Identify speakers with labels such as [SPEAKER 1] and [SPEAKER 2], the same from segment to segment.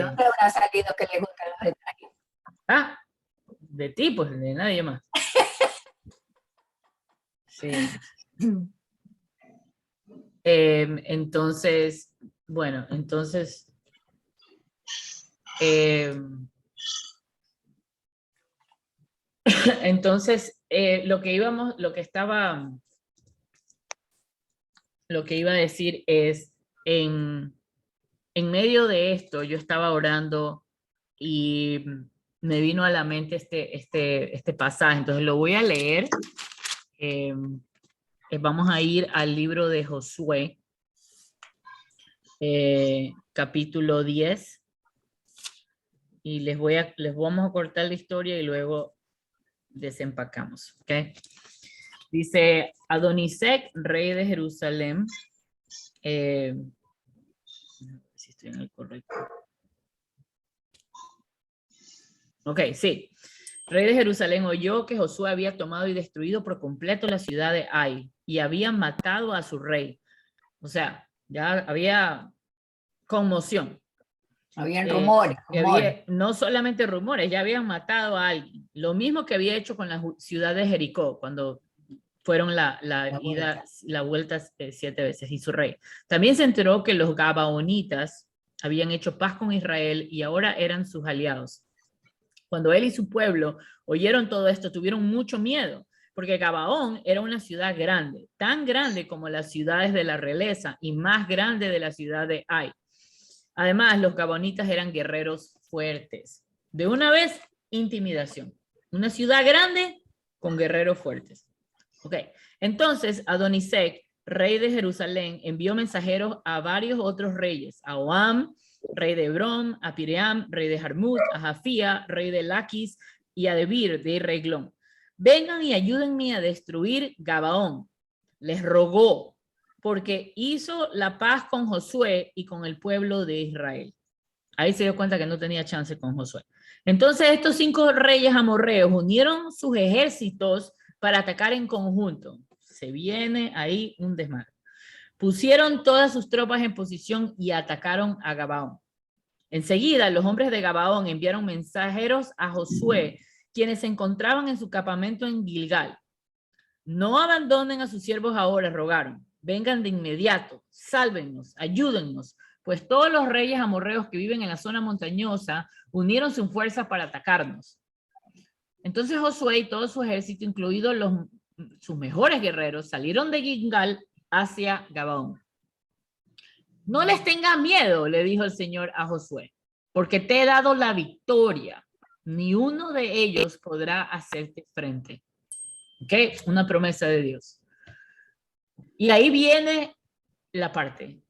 [SPEAKER 1] dónde habrá salido que le gustan los detalles?
[SPEAKER 2] Ah, de ti, pues, de nadie más. Sí. Entonces, bueno, entonces... entonces, lo que iba a decir es, en medio de esto, yo estaba orando y me vino a la mente este pasaje, entonces lo voy a leer. Vamos a ir al libro de Josué, capítulo 10, y les vamos a cortar la historia y luego desempacamos, ¿ok? Dice, Adonisec, rey de Jerusalén, si estoy en el correcto. Ok, sí. Rey de Jerusalén oyó que Josué había tomado y destruido por completo la ciudad de Ai y había matado a su rey. O sea, ya había conmoción.
[SPEAKER 1] Habían rumores.
[SPEAKER 2] No solamente rumores, ya habían matado a alguien. Lo mismo que había hecho con la ciudad de Jericó, cuando fueron la vuelta 7 veces, y su rey. También se enteró que los gabaonitas habían hecho paz con Israel y ahora eran sus aliados. Cuando él y su pueblo oyeron todo esto, tuvieron mucho miedo, porque Gabaón era una ciudad grande, tan grande como las ciudades de la realeza y más grande de la ciudad de Ai. Además, los gabaonitas eran guerreros fuertes. De una vez, intimidación. Una ciudad grande con guerreros fuertes. Ok, entonces Adonisec, rey de Jerusalén, envió mensajeros a varios otros reyes, a Oam, rey de Hebrón, a Piream, rey de Jarmut, a Jafía, rey de Laquis, y a Debir, de Reglón. Vengan y ayúdenme a destruir Gabaón. Les rogó, porque hizo la paz con Josué y con el pueblo de Israel. Ahí se dio cuenta que no tenía chance con Josué. Entonces estos 5 reyes amorreos unieron sus ejércitos para atacar en conjunto. Se viene ahí un desmadre. Pusieron todas sus tropas en posición y atacaron a Gabaón. Enseguida, los hombres de Gabaón enviaron mensajeros a Josué, quienes se encontraban en su campamento en Gilgal. No abandonen a sus siervos ahora, rogaron. Vengan de inmediato, sálvennos, ayúdennos, pues todos los reyes amorreos que viven en la zona montañosa unieron sus fuerzas para atacarnos. Entonces Josué y todo su ejército, incluidos sus mejores guerreros, salieron de Gilgal hacia Gabaón. No les tengas miedo, le dijo el Señor a Josué, porque te he dado la victoria. Ni uno de ellos podrá hacerte frente. ¿Ok? Una promesa de Dios. Y ahí viene la parte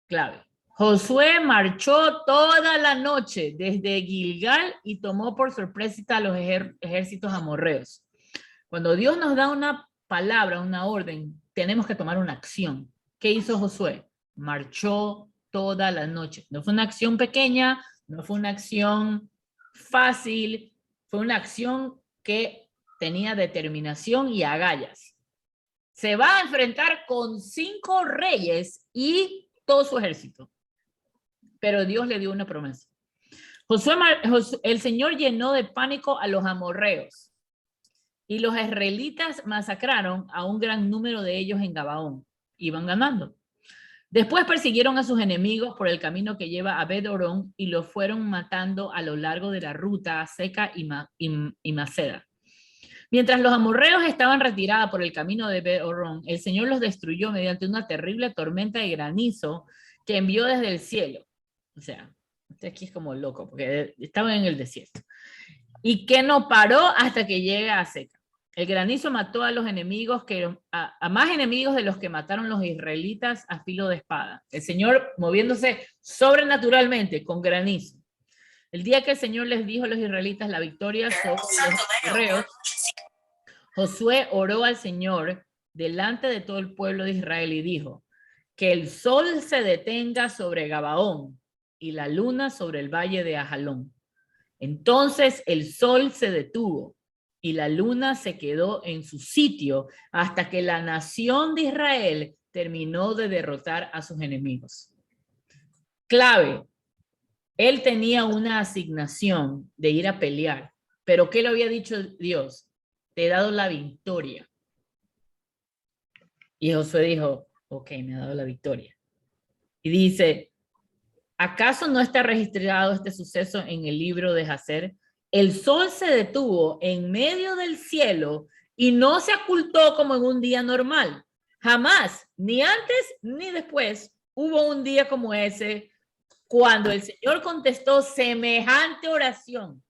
[SPEAKER 2] clave. Josué marchó toda la noche desde Gilgal y tomó por sorpresa a los ejércitos amorreos. Cuando Dios nos da una palabra, una orden, tenemos que tomar una acción. ¿Qué hizo Josué? Marchó toda la noche. No fue una acción pequeña, no fue una acción fácil, fue una acción que tenía determinación y agallas. Se va a enfrentar con 5 reyes y todo su ejército. Pero Dios le dio una promesa. El Señor llenó de pánico a los amorreos y los israelitas masacraron a un gran número de ellos en Gabaón. Iban ganando. Después persiguieron a sus enemigos por el camino que lleva a Bet-Orón y los fueron matando a lo largo de la ruta seca y Maceda. Mientras los amorreos estaban retirados por el camino de Bet-Orón, el Señor los destruyó mediante una terrible tormenta de granizo que envió desde el cielo. O sea, este aquí es como loco, porque estaban en el desierto. Y que no paró hasta que llega a seca. El granizo mató a los enemigos, a más enemigos de los que mataron los israelitas a filo de espada. El Señor moviéndose sobrenaturalmente con granizo. El día que el Señor les dijo a los israelitas la victoria sobre los amorreos, Josué oró al Señor delante de todo el pueblo de Israel y dijo: que el sol se detenga sobre Gabaón y la luna sobre el valle de Ajalón. Entonces el sol se detuvo y la luna se quedó en su sitio hasta que la nación de Israel terminó de derrotar a sus enemigos. Clave. Él tenía una asignación de ir a pelear, pero ¿qué le había dicho Dios? Te he dado la victoria. Y Josué dijo, ok, me ha dado la victoria. Y dice, ¿acaso no está registrado este suceso en el libro de Jacer? El sol se detuvo en medio del cielo y no se ocultó como en un día normal. Jamás, ni antes ni después, hubo un día como ese cuando el Señor contestó semejante oración.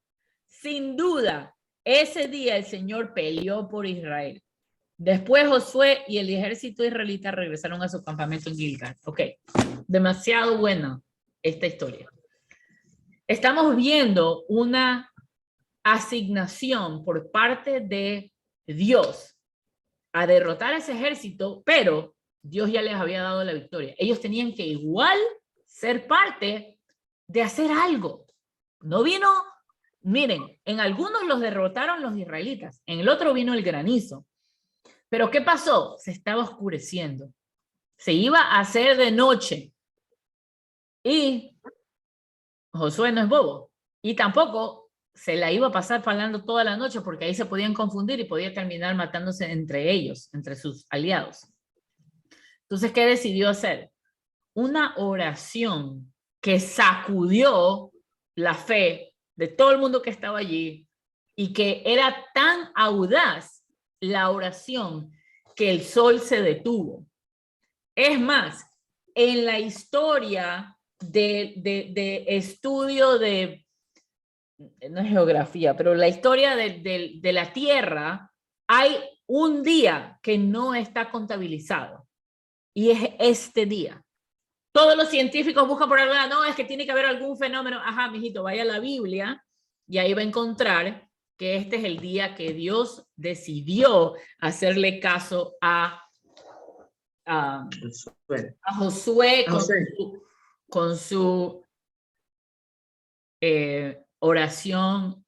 [SPEAKER 2] Sin duda, ese día el Señor peleó por Israel. Después Josué y el ejército israelita regresaron a su campamento en Gilgal. Ok, demasiado buena esta historia. Estamos viendo una asignación por parte de Dios a derrotar a ese ejército, pero Dios ya les había dado la victoria. Ellos tenían que igual ser parte de hacer algo. No vino, miren, en algunos los derrotaron los israelitas, en el otro vino el granizo. Pero ¿qué pasó? Se estaba oscureciendo. Se iba a hacer de noche. Y Josué no es bobo. Y tampoco se la iba a pasar falando toda la noche porque ahí se podían confundir y podía terminar matándose entre ellos, entre sus aliados. Entonces, ¿qué decidió hacer? Una oración que sacudió la fe de todo el mundo que estaba allí y que era tan audaz la oración que el sol se detuvo. Es más, en la historia de estudio de, no es geografía, pero la historia de la Tierra, hay un día que no está contabilizado y es este día. Todos los científicos buscan por algo, no, es que tiene que haber algún fenómeno. Ajá, mijito, vaya a la Biblia y ahí va a encontrar que este es el día que Dios decidió hacerle caso a Josué con su oración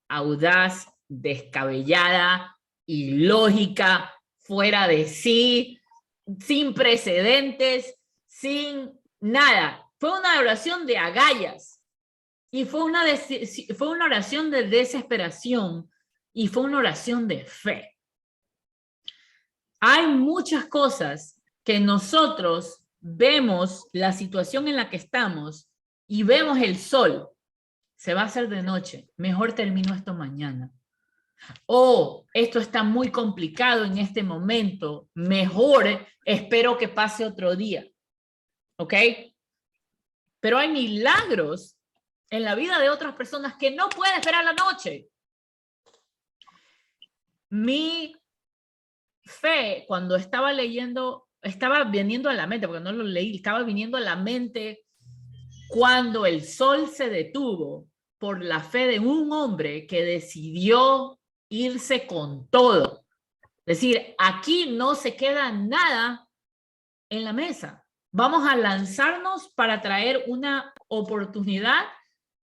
[SPEAKER 2] audaz, descabellada, ilógica, fuera de sí, sin precedentes, sin nada. Fue una oración de agallas y fue una oración de desesperación y fue una oración de fe. Hay muchas cosas que nosotros vemos la situación en la que estamos y vemos el sol. Se va a hacer de noche. Mejor termino esto mañana. O esto está muy complicado en este momento. Mejor espero que pase otro día. ¿Ok? Pero hay milagros en la vida de otras personas que no pueden esperar la noche. Mi fe, cuando estaba leyendo, estaba viniendo a la mente, porque no lo leí, estaba viniendo a la mente cuando el sol se detuvo por la fe de un hombre que decidió irse con todo. Es decir, aquí no se queda nada en la mesa. Vamos a lanzarnos para traer una oportunidad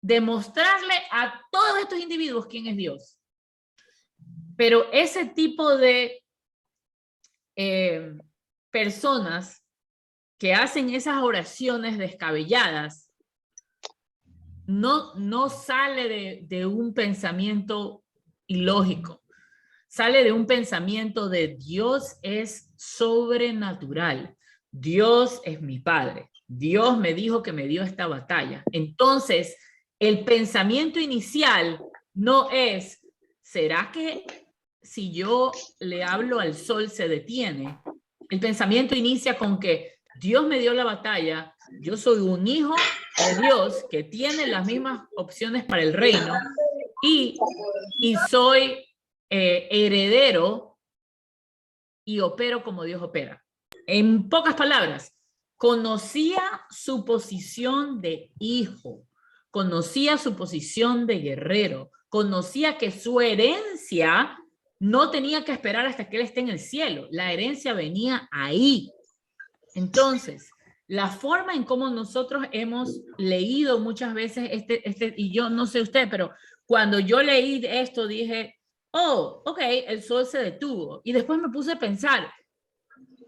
[SPEAKER 2] de mostrarle a todos estos individuos quién es Dios. Pero ese tipo de personas que hacen esas oraciones descabelladas no sale de un pensamiento ilógico, sale de un pensamiento de Dios es sobrenatural, Dios es mi Padre, Dios me dijo que me dio esta batalla. Entonces, el pensamiento inicial no es, ¿será que si yo le hablo al sol se detiene? El pensamiento inicia con que Dios me dio la batalla, yo soy un hijo de Dios que tiene las mismas opciones para el reino y soy heredero y opero como Dios opera. En pocas palabras, conocía su posición de hijo, conocía su posición de guerrero, conocía que su herencia no tenía que esperar hasta que él esté en el cielo, la herencia venía ahí. Entonces, la forma en cómo nosotros hemos leído muchas veces y yo no sé usted, pero cuando yo leí esto dije, oh, ok, el sol se detuvo. Y después me puse a pensar,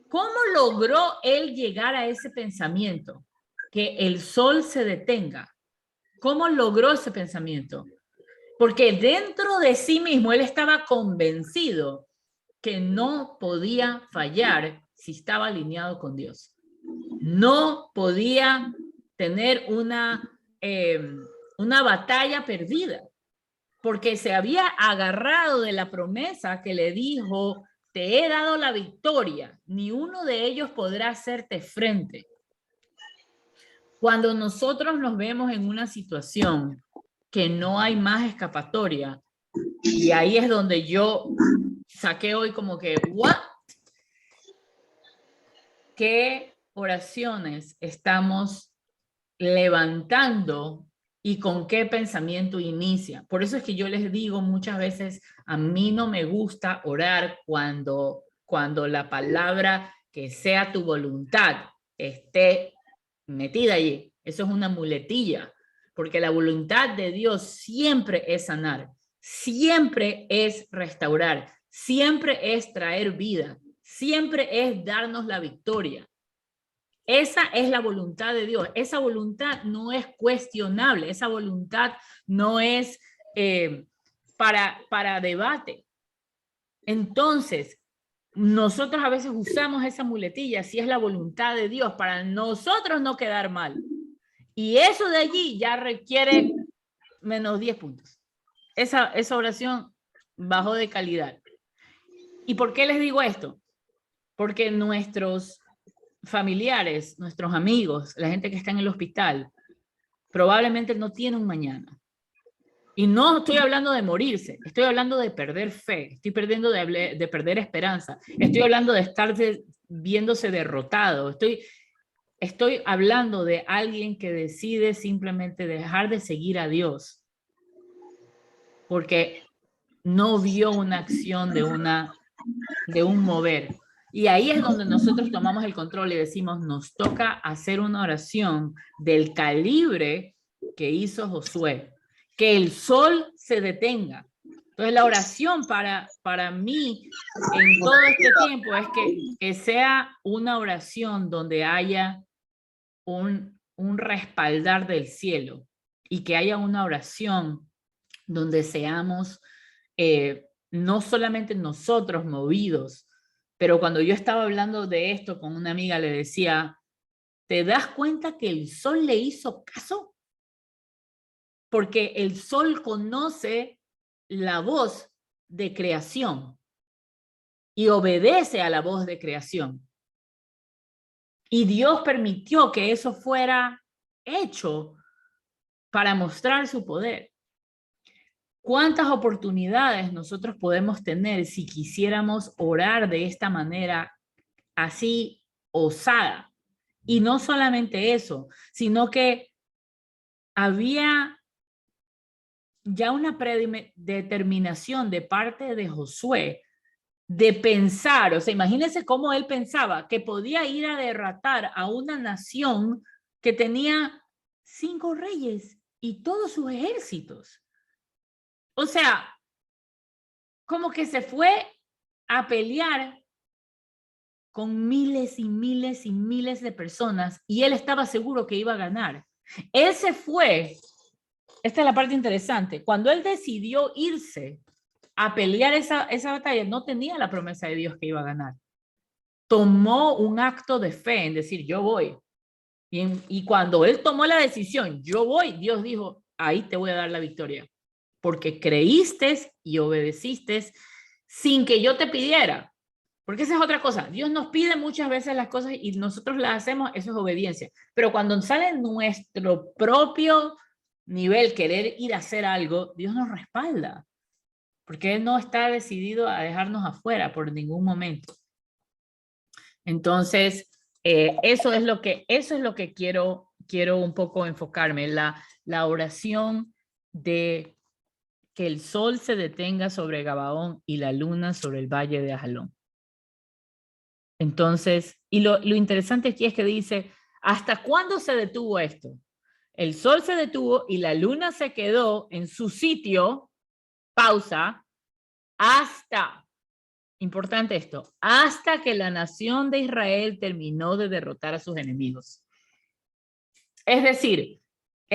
[SPEAKER 2] ¿cómo logró él llegar a ese pensamiento? Que el sol se detenga. ¿Cómo logró ese pensamiento? Porque dentro de sí mismo él estaba convencido que no podía fallar si estaba alineado con Dios. No podía tener una batalla perdida, porque se había agarrado de la promesa que le dijo, te he dado la victoria, ni uno de ellos podrá hacerte frente. Cuando nosotros nos vemos en una situación que no hay más escapatoria, y ahí es donde yo saqué hoy como que, ¿what? ¿Qué oraciones estamos levantando y con qué pensamiento inicia? Por eso es que yo les digo muchas veces, a mí no me gusta orar cuando la palabra que sea tu voluntad esté metida allí. Eso es una muletilla, porque la voluntad de Dios siempre es sanar, siempre es restaurar, siempre es traer vida, siempre es darnos la victoria. Esa es la voluntad de Dios. Esa voluntad no es cuestionable. Esa voluntad no es para debate. Entonces, nosotros a veces usamos esa muletilla, si es la voluntad de Dios, para nosotros no quedar mal. Y eso de allí ya requiere menos 10 puntos. Esa oración bajó de calidad. ¿Y por qué les digo esto? Porque nuestros familiares, nuestros amigos, la gente que está en el hospital, probablemente no tiene un mañana. Y no estoy hablando de morirse, estoy hablando de perder fe, estoy perdiendo de perder esperanza, estoy hablando de estar viéndose derrotado, estoy hablando de alguien que decide simplemente dejar de seguir a Dios porque no vio una acción de un mover. Y ahí es donde nosotros tomamos el control y decimos, nos toca hacer una oración del calibre que hizo Josué. Que el sol se detenga. Entonces la oración para mí en todo este tiempo es que sea una oración donde haya un respaldar del cielo y que haya una oración donde seamos no solamente nosotros movidos, pero cuando yo estaba hablando de esto con una amiga le decía, ¿te das cuenta que el sol le hizo caso? Porque el sol conoce la voz de creación y obedece a la voz de creación. Y Dios permitió que eso fuera hecho para mostrar su poder. ¿Cuántas oportunidades nosotros podemos tener si quisiéramos orar de esta manera así osada? Y no solamente eso, sino que había ya una predeterminación de parte de Josué de pensar, o sea, imagínense cómo él pensaba que podía ir a derrotar a una nación que tenía 5 reyes y todos sus ejércitos. O sea, como que se fue a pelear con miles y miles y miles de personas y él estaba seguro que iba a ganar. Él se fue, esta es la parte interesante, cuando él decidió irse a pelear esa batalla, no tenía la promesa de Dios que iba a ganar. Tomó un acto de fe en decir, yo voy. Y cuando él tomó la decisión, yo voy, Dios dijo, ahí te voy a dar la victoria. Porque creíste y obedeciste sin que yo te pidiera. Porque esa es otra cosa. Dios nos pide muchas veces las cosas y nosotros las hacemos, eso es obediencia. Pero cuando sale nuestro propio nivel, querer ir a hacer algo, Dios nos respalda. Porque Él no está decidido a dejarnos afuera por ningún momento. Entonces, eso es lo que quiero un poco enfocarme, la oración de que el sol se detenga sobre Gabaón y la luna sobre el valle de Ajalón. Entonces, y lo interesante aquí es que dice, ¿hasta cuándo se detuvo esto? El sol se detuvo y la luna se quedó en su sitio, pausa, hasta, importante esto, hasta que la nación de Israel terminó de derrotar a sus enemigos. Es decir,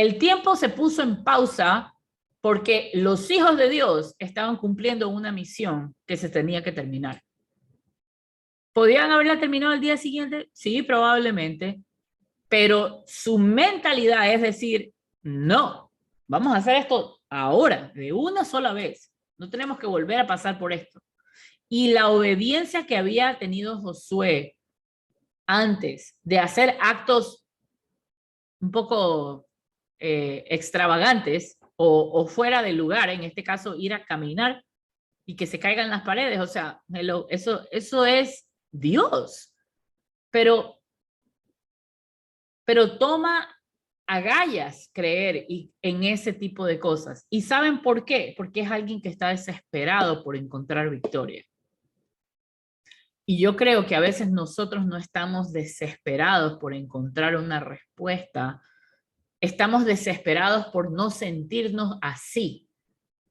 [SPEAKER 2] El tiempo se puso en pausa porque los hijos de Dios estaban cumpliendo una misión que se tenía que terminar. ¿Podían haberla terminado el día siguiente? Sí, probablemente. Pero su mentalidad es decir, no, vamos a hacer esto ahora, de una sola vez. No tenemos que volver a pasar por esto. Y la obediencia que había tenido Josué antes de hacer actos un poco extravagantes o fuera de lugar, en este caso ir a caminar y que se caigan las paredes, o sea, eso es Dios. Pero toma agallas creer en ese tipo de cosas. ¿Y saben por qué? Porque es alguien que está desesperado por encontrar victoria. Y yo creo que a veces nosotros no estamos desesperados por encontrar una respuesta, estamos desesperados por no sentirnos así,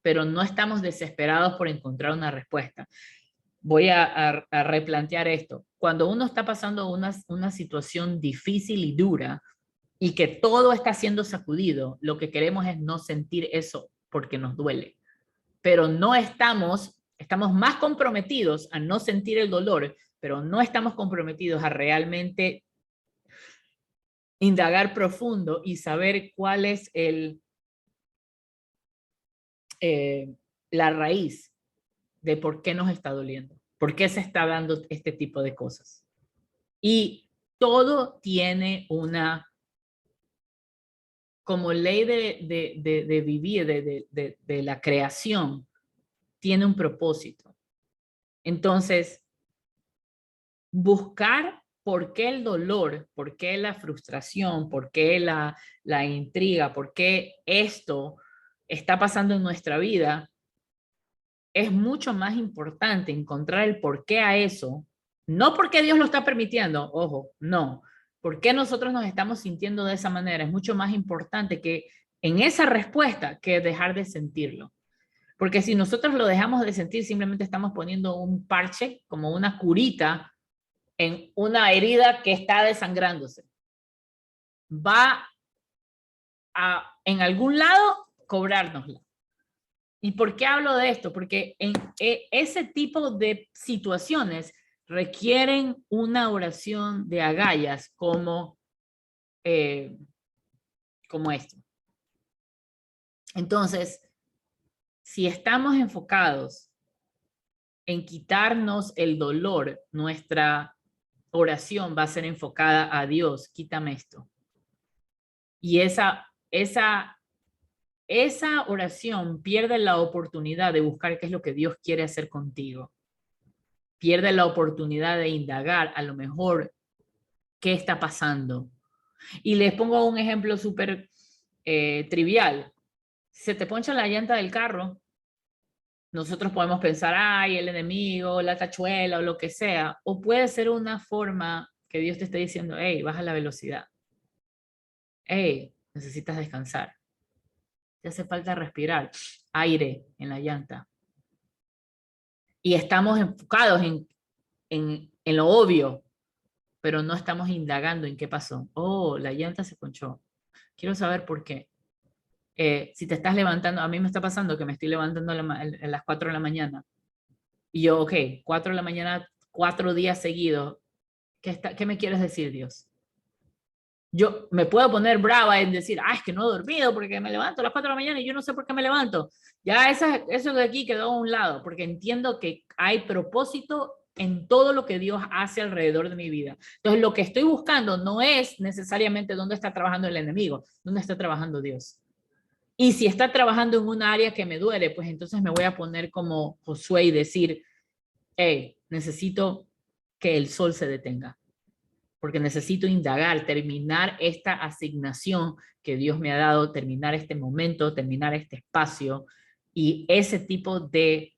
[SPEAKER 2] pero no estamos desesperados por encontrar una respuesta. Voy a replantear esto. Cuando uno está pasando una situación difícil y dura y que todo está siendo sacudido, lo que queremos es no sentir eso porque nos duele. Pero no estamos más comprometidos a no sentir el dolor, pero no estamos comprometidos a realmente indagar profundo y saber cuál es la raíz de por qué nos está doliendo, por qué se está dando este tipo de cosas. Y todo tiene una, como ley de vivir, de la creación, tiene un propósito. Entonces, buscar por qué el dolor, por qué la frustración, por qué la intriga, por qué esto está pasando en nuestra vida, es mucho más importante encontrar el por qué a eso, no porque Dios lo está permitiendo, ojo, no, por qué nosotros nos estamos sintiendo de esa manera, es mucho más importante que en esa respuesta que dejar de sentirlo. Porque si nosotros lo dejamos de sentir, simplemente estamos poniendo un parche, como una curita, en una herida que está desangrándose. Va a, en algún lado, cobrárnosla. ¿Y por qué hablo de esto? Porque ese tipo de situaciones requieren una oración de agallas como esto. Entonces, si estamos enfocados en quitarnos el dolor, nuestra oración va a ser enfocada a Dios, quítame esto. Y esa oración pierde la oportunidad de buscar qué es lo que Dios quiere hacer contigo. Pierde la oportunidad de indagar a lo mejor qué está pasando. Y les pongo un ejemplo súper trivial. Se te poncha la llanta del carro, nosotros podemos pensar, ay, el enemigo, la tachuela o lo que sea. O puede ser una forma que Dios te esté diciendo, hey, baja la velocidad. Hey, necesitas descansar. Te hace falta respirar aire en la llanta. Y estamos enfocados en lo obvio, pero no estamos indagando en qué pasó. Oh, la llanta se ponchó. Quiero saber por qué. Si te estás levantando, a mí me está pasando que me estoy levantando a las 4 de la mañana. Y yo, ok, 4 de la mañana, 4 días seguidos. ¿Qué me quieres decir, Dios? Yo me puedo poner brava en decir, es que no he dormido porque me levanto a las 4 de la mañana y yo no sé por qué me levanto. Ya eso de aquí quedó a un lado, porque entiendo que hay propósito en todo lo que Dios hace alrededor de mi vida. Entonces, lo que estoy buscando no es necesariamente dónde está trabajando el enemigo, dónde está trabajando Dios. Y si está trabajando en un área que me duele, pues entonces me voy a poner como Josué y decir, hey, necesito que el sol se detenga, porque necesito indagar, terminar esta asignación que Dios me ha dado, terminar este momento, terminar este espacio. Y ese tipo de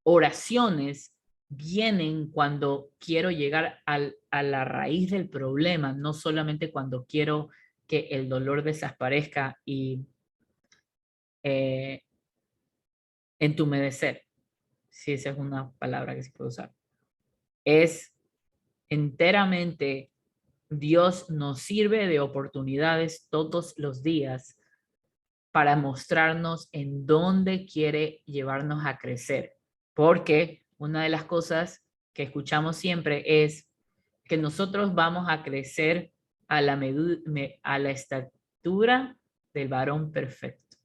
[SPEAKER 2] oraciones vienen cuando quiero llegar a la raíz del problema, no solamente cuando quiero que el dolor desaparezca y entumedecer, si esa es una palabra que se puede usar. Es enteramente, Dios nos sirve de oportunidades todos los días para mostrarnos en dónde quiere llevarnos a crecer. Porque una de las cosas que escuchamos siempre es que nosotros vamos a crecer a la estatura del varón perfecto.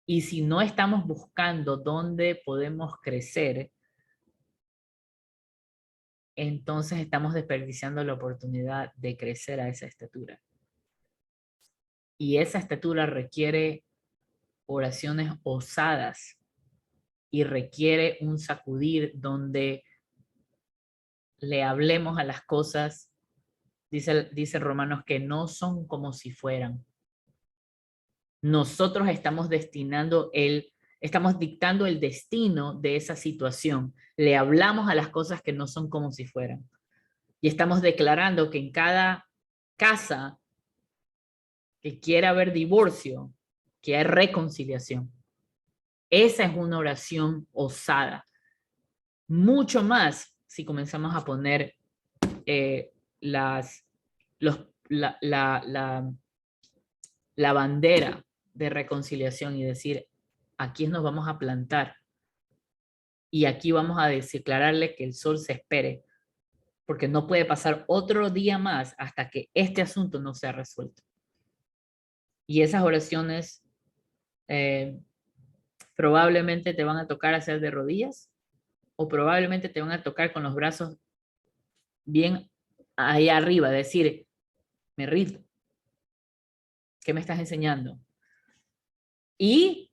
[SPEAKER 2] Y si no estamos buscando dónde podemos crecer, entonces estamos desperdiciando la oportunidad de crecer a esa estatura. Y esa estatura requiere oraciones osadas y requiere un sacudir donde le hablemos a las cosas, dice Romanos, que no son como si fueran. Nosotros estamos estamos dictando el destino de esa situación. Le hablamos a las cosas que no son como si fueran. Y estamos declarando que en cada casa que quiera haber divorcio, que hay reconciliación. Esa es una oración osada. Mucho más si comenzamos a poner la bandera de reconciliación y decir, aquí nos vamos a plantar y aquí vamos a declararle que el sol se espere, porque no puede pasar otro día más hasta que este asunto no sea resuelto. Y esas oraciones probablemente te van a tocar hacer de rodillas o probablemente te van a tocar con los brazos bien ahí arriba, decir, me rindo. ¿Qué me estás enseñando? Y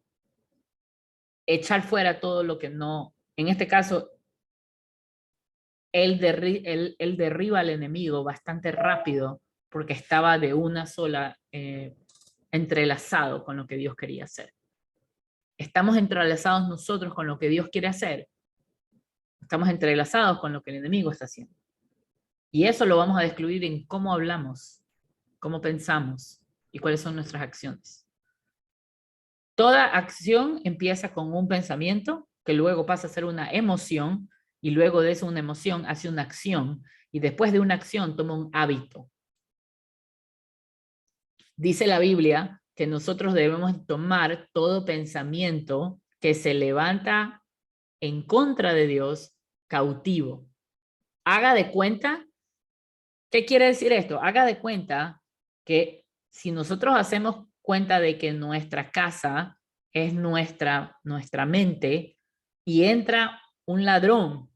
[SPEAKER 2] echar fuera todo lo que no, en este caso, él derriba al enemigo bastante rápido porque estaba de una sola entrelazado con lo que Dios quería hacer. ¿Estamos entrelazados nosotros con lo que Dios quiere hacer? Estamos entrelazados con lo que el enemigo está haciendo. Y eso lo vamos a descubrir en cómo hablamos, cómo pensamos y cuáles son nuestras acciones. Toda acción empieza con un pensamiento que luego pasa a ser una emoción y luego de eso una emoción hace una acción y después de una acción toma un hábito. Dice la Biblia que nosotros debemos tomar todo pensamiento que se levanta en contra de Dios cautivo. Haga de cuenta, ¿qué quiere decir esto? Haga de cuenta que si nosotros hacemos cuenta de que nuestra casa es nuestra mente y entra un ladrón,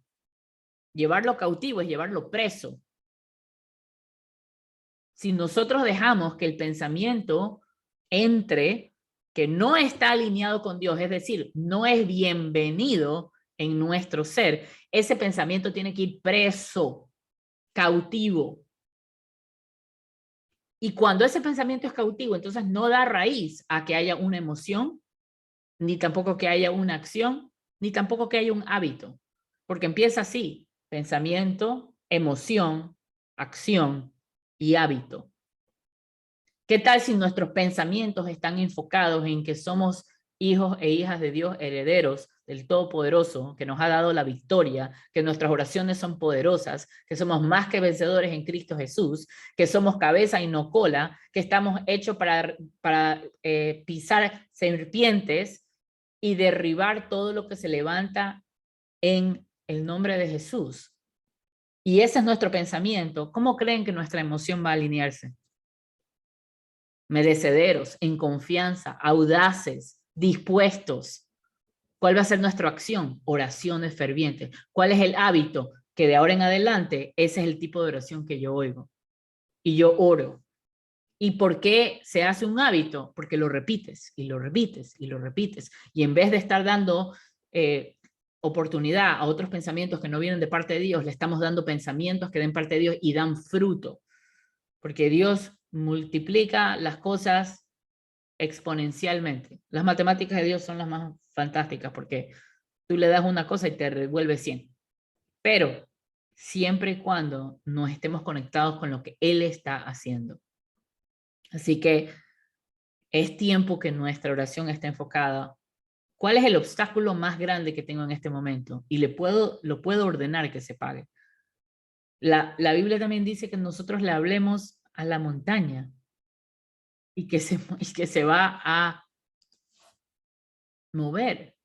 [SPEAKER 2] llevarlo cautivo es llevarlo preso. Si nosotros dejamos que el pensamiento entre, que no está alineado con Dios, es decir, no es bienvenido en nuestro ser, ese pensamiento tiene que ir preso, cautivo. Y cuando ese pensamiento es cautivo, entonces no da raíz a que haya una emoción, ni tampoco que haya una acción, ni tampoco que haya un hábito. Porque empieza así, pensamiento, emoción, acción y hábito. ¿Qué tal si nuestros pensamientos están enfocados en que somos hijos e hijas de Dios, herederos del Todopoderoso, que nos ha dado la victoria, que nuestras oraciones son poderosas, que somos más que vencedores en Cristo Jesús, que somos cabeza y no cola, que estamos hechos para pisar serpientes y derribar todo lo que se levanta en el nombre de Jesús? Y ese es nuestro pensamiento. ¿Cómo creen que nuestra emoción va a alinearse? Merecederos, en confianza, audaces, dispuestos. ¿Cuál va a ser nuestra acción? Oraciones fervientes. ¿Cuál es el hábito? Que de ahora en adelante ese es el tipo de oración que yo oigo. Y yo oro. ¿Y por qué se hace un hábito? Porque lo repites y lo repites y lo repites. Y en vez de estar dando oportunidad a otros pensamientos que no vienen de parte de Dios, le estamos dando pensamientos que den parte de Dios y dan fruto. Porque Dios multiplica las cosas exponencialmente. Las matemáticas de Dios son las más fantásticas porque tú le das una cosa y te revuelve 100. Pero siempre y cuando nos estemos conectados con lo que Él está haciendo. Así que es tiempo que nuestra oración esté enfocada. ¿Cuál es el obstáculo más grande que tengo en este momento? Y lo puedo ordenar que se pague. La Biblia también dice que nosotros le hablemos a la montaña. y que se va a mover.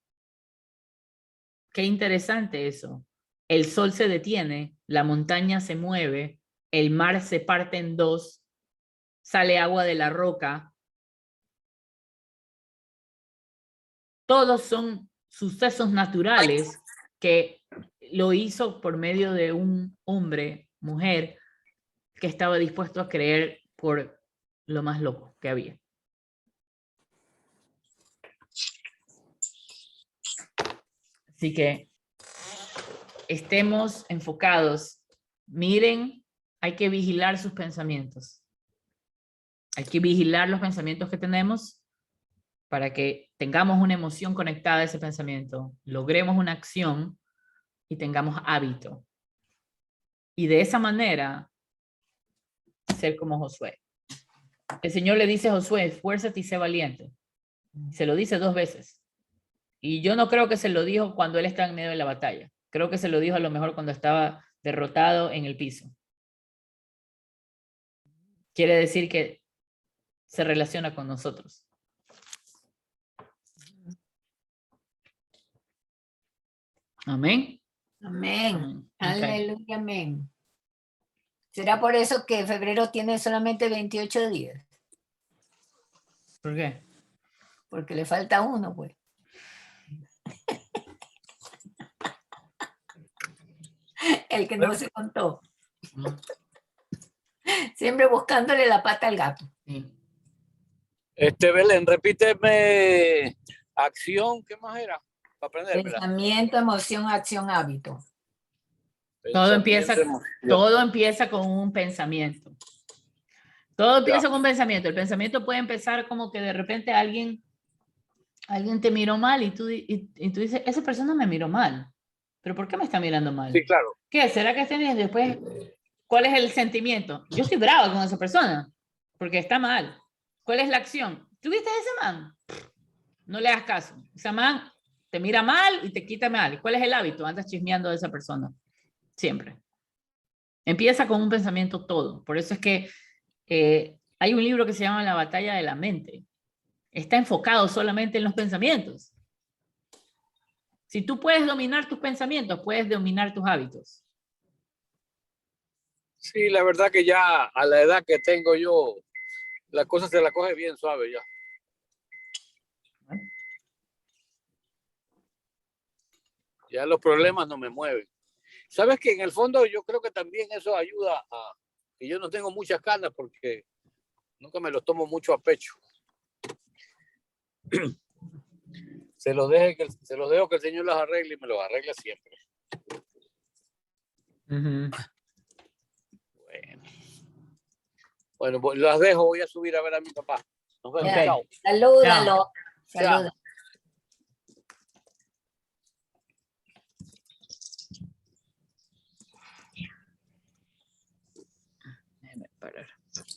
[SPEAKER 2] Qué interesante eso. El sol se detiene, la montaña se mueve, el mar se parte en dos, sale agua de la roca. Todos son sucesos naturales que lo hizo por medio de un hombre, mujer, que estaba dispuesto a creer por lo más loco que había. Así que estemos enfocados. Miren, hay que vigilar sus pensamientos. Hay que vigilar los pensamientos que tenemos para que tengamos una emoción conectada a ese pensamiento, logremos una acción y tengamos hábito. Y de esa manera, ser como Josué. El Señor le dice a Josué, esfuérzate y sé valiente. Se lo dice 2 veces. Y yo no creo que se lo dijo cuando él está en medio de la batalla. Creo que se lo dijo a lo mejor cuando estaba derrotado en el piso. Quiere decir que se relaciona con nosotros. Amén.
[SPEAKER 1] Amén.
[SPEAKER 2] Okay.
[SPEAKER 1] Aleluya, amén. ¿Será por eso que febrero tiene solamente 28 días?
[SPEAKER 2] ¿Por qué?
[SPEAKER 1] Porque le falta uno, pues. El que no se contó. Siempre buscándole la pata al gato.
[SPEAKER 2] Sí.
[SPEAKER 3] Belén, repíteme acción, ¿qué más era? Para aprendérmela.
[SPEAKER 1] Pensamiento, emoción, acción, hábito.
[SPEAKER 2] Todo empieza,
[SPEAKER 3] Emoción.
[SPEAKER 2] todo empieza con un pensamiento. Todo empieza con un pensamiento. El pensamiento puede empezar como que de repente alguien te miró mal y tú dices, esa persona me miró mal. ¿Pero por qué me está mirando mal?
[SPEAKER 3] Sí, claro.
[SPEAKER 2] ¿Qué? ¿Será que estén después? ¿Cuál es el sentimiento? Yo estoy bravo con esa persona porque está mal. ¿Cuál es la acción? ¿Tuviste a ese man? No le hagas caso. Ese man te mira mal y te quita mal. ¿Cuál es el hábito? Andas chismeando de esa persona. Siempre. Empieza con un pensamiento todo. Por eso es que hay un libro que se llama La batalla de la mente. Está enfocado solamente en los pensamientos. Si tú puedes dominar tus pensamientos, puedes dominar tus hábitos.
[SPEAKER 3] Sí, la verdad que ya a la edad que tengo yo, la cosa se la coge bien suave ya. Ya los problemas no me mueven. Sabes que en el fondo yo creo que también eso ayuda a que yo no tengo muchas ganas porque nunca me los tomo mucho a pecho. Se los dejo que el Señor los arregle y me los arregla siempre. Bueno, las dejo, voy a subir a ver a mi papá. Nos vemos,
[SPEAKER 2] Okay.
[SPEAKER 3] chao.
[SPEAKER 1] Salúdalo.
[SPEAKER 3] Chao.
[SPEAKER 1] Salúdalo.